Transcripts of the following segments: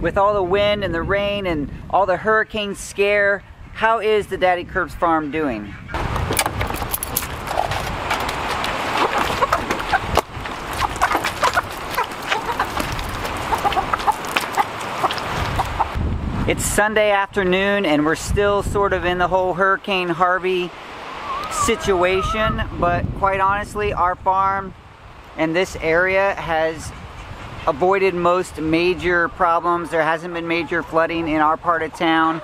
With all the wind and the rain and all the hurricane scare, how is the Daddykirbs Farm doing? It's Sunday afternoon and we're still sort of in the whole Hurricane Harvey situation, but quite honestly, our farm and this area has avoided most major problems. There hasn't been major flooding in our part of town.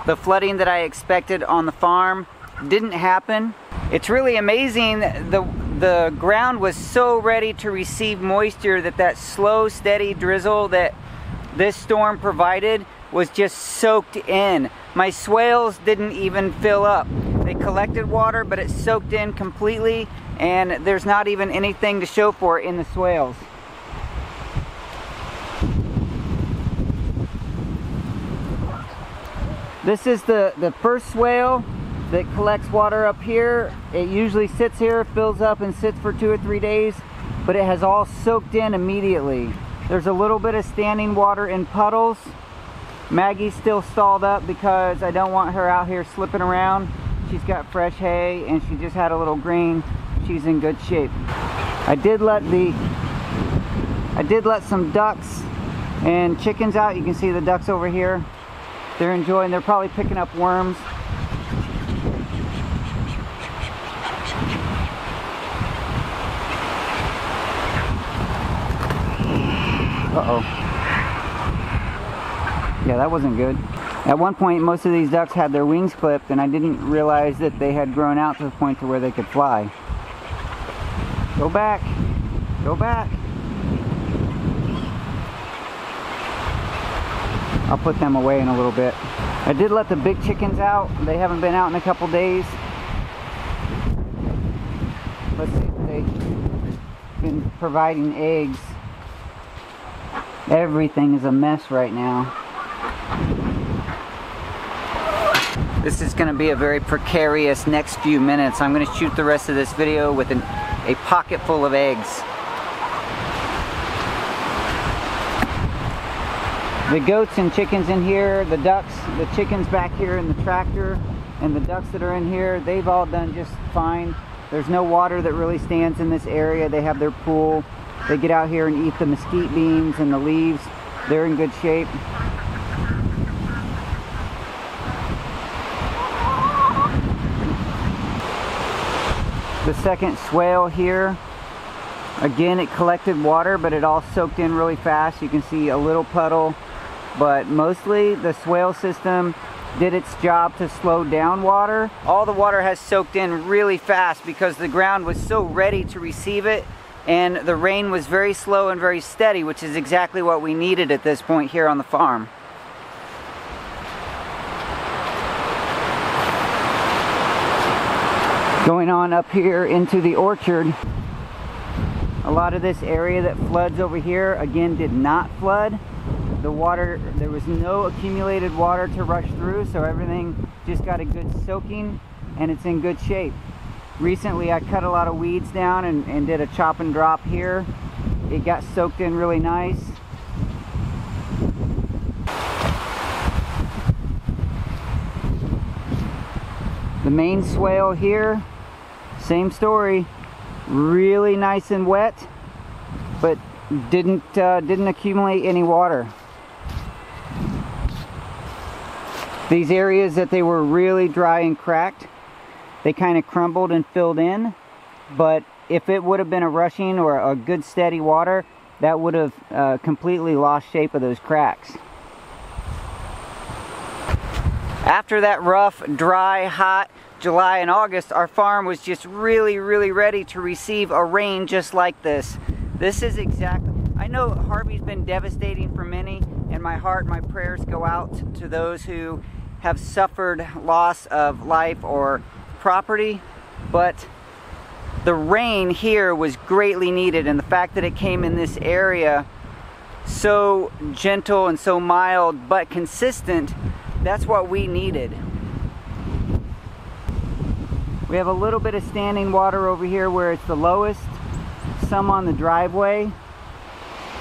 The flooding that I expected on the farm didn't happen. It's really amazing. The ground was so ready to receive moisture that slow, steady drizzle that this storm provided was just soaked in. My swales didn't even fill up. They collected water, but it soaked in completely, and there's not even anything to show for it in the swales. This is the first swale that collects water up here. It usually sits here, fills up and sits for 2 or 3 days, but it has all soaked in immediately. There's a little bit of standing water in puddles. Maggie's still stalled up because I don't want her out here slipping around. She's got fresh hay and she just had a little grain. She's in good shape. I did let some ducks and chickens out. You can see the ducks over here. They're enjoying, they're probably picking up worms. Uh-oh. Yeah, that wasn't good. At one point, most of these ducks had their wings clipped, and I didn't realize that they had grown out to the point to where they could fly. Go back. Go back. I'll put them away in a little bit. I did let the big chickens out. They haven't been out in a couple days. Let's see, they've been providing eggs. Everything is a mess right now. This is going to be a very precarious next few minutes. I'm going to shoot the rest of this video with a pocket full of eggs. The goats and chickens in here, the ducks, the chickens back here in the tractor, and the ducks that are in here, they've all done just fine. There's no water that really stands in this area. They have their pool. They get out here and eat the mesquite beans and the leaves. They're in good shape. The second swale here, again, it collected water, but it all soaked in really fast. You can see a little puddle, but mostly the swale system did its job to slow down water. All the water has soaked in really fast because the ground was so ready to receive it, and the rain was very slow and very steady, which is exactly what we needed at this point here on the farm. Going on up here into the orchard, a lot of this area that floods over here, again, did not flood. The water, there was no accumulated water to rush through, so everything just got a good soaking, and it's in good shape. Recently I cut a lot of weeds down and did a chop and drop here. It got soaked in really nice. The main swale here, same story. Really nice and wet, but didn't accumulate any water. These areas that they were really dry and cracked, they kind of crumbled and filled in, but if it would have been a rushing or a good steady water, that would have completely lost shape of those cracks. After that rough, dry, hot July and August, our farm was just really ready to receive a rain just like this. This is exactly, I know Harvey's been devastating for many, and my heart, my prayers go out to those who have suffered loss of life or property, but the rain here was greatly needed, and the fact that it came in this area so gentle and so mild but consistent, that's what we needed. We have a little bit of standing water over here where it's the lowest, some on the driveway.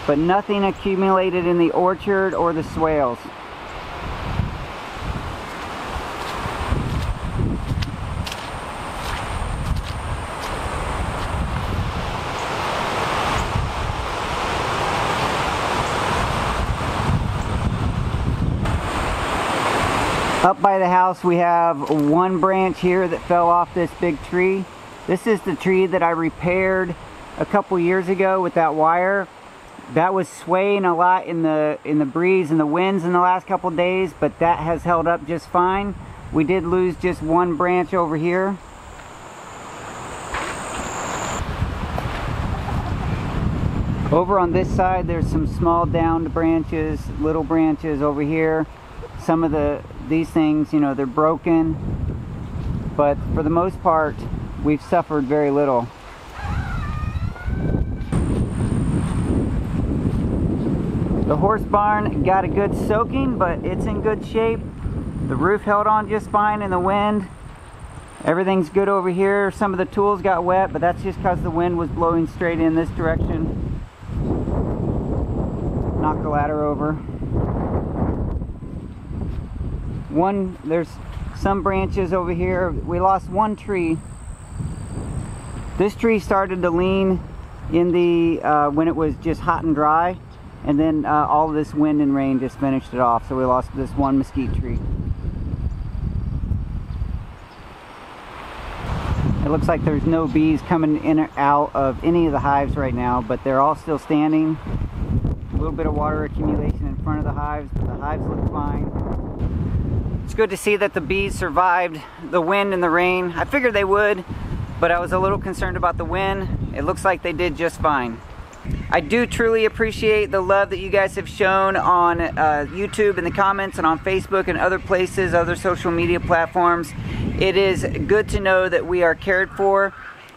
but nothing accumulated in the orchard or the swales. Up by the house we have one branch here that fell off this big tree. This is the tree that I repaired a couple years ago with that wire. That was swaying a lot in the breeze and the winds in the last couple days, but that has held up just fine. We did lose just one branch over here. Over on this side there's some small downed branches, little branches over here. Some of these things, you know, they're broken, but for the most part we've suffered very little. The horse barn got a good soaking, but it's in good shape. The roof held on just fine in the wind. Everything's good over here. Some of the tools got wet, but that's just because the wind was blowing straight in this direction. Knocked the ladder over. There's some branches over here. We lost one tree. This tree started to lean in the when it was just hot and dry, and then all of this wind and rain just finished it off, so we lost this one mesquite tree. It looks like there's no bees coming in or out of any of the hives right now, but they're all still standing. A little bit of water accumulation in front of the hives, but the hives look fine. It's good to see that the bees survived the wind and the rain. I figured they would, but I was a little concerned about the wind. It looks like they did just fine. I do truly appreciate the love that you guys have shown on YouTube in the comments and on Facebook and other places, other social media platforms. It is good to know that we are cared for.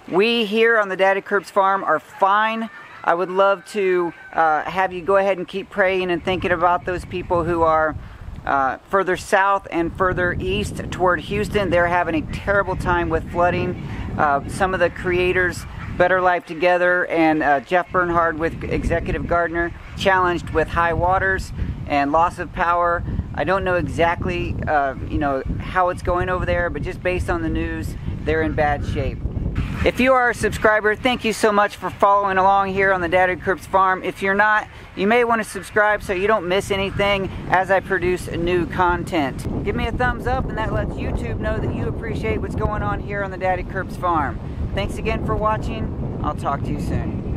We here on the Daddykirbs Farm are fine. I would love to have you go ahead and keep praying and thinking about those people who are further south and further east toward Houston. They're having a terrible time with flooding. Some of the creators, Better Life Together and Jeff Bernhard with Executive Gardener, challenged with high waters and loss of power. I don't know exactly you know, how it's going over there, but just based on the news, they're in bad shape. If you are a subscriber, thank you so much for following along here on the Daddykirbs Farm. If you're not, you may want to subscribe so you don't miss anything as I produce new content. Give me a thumbs up, and that lets YouTube know that you appreciate what's going on here on the Daddykirbs Farm. Thanks again for watching. I'll talk to you soon.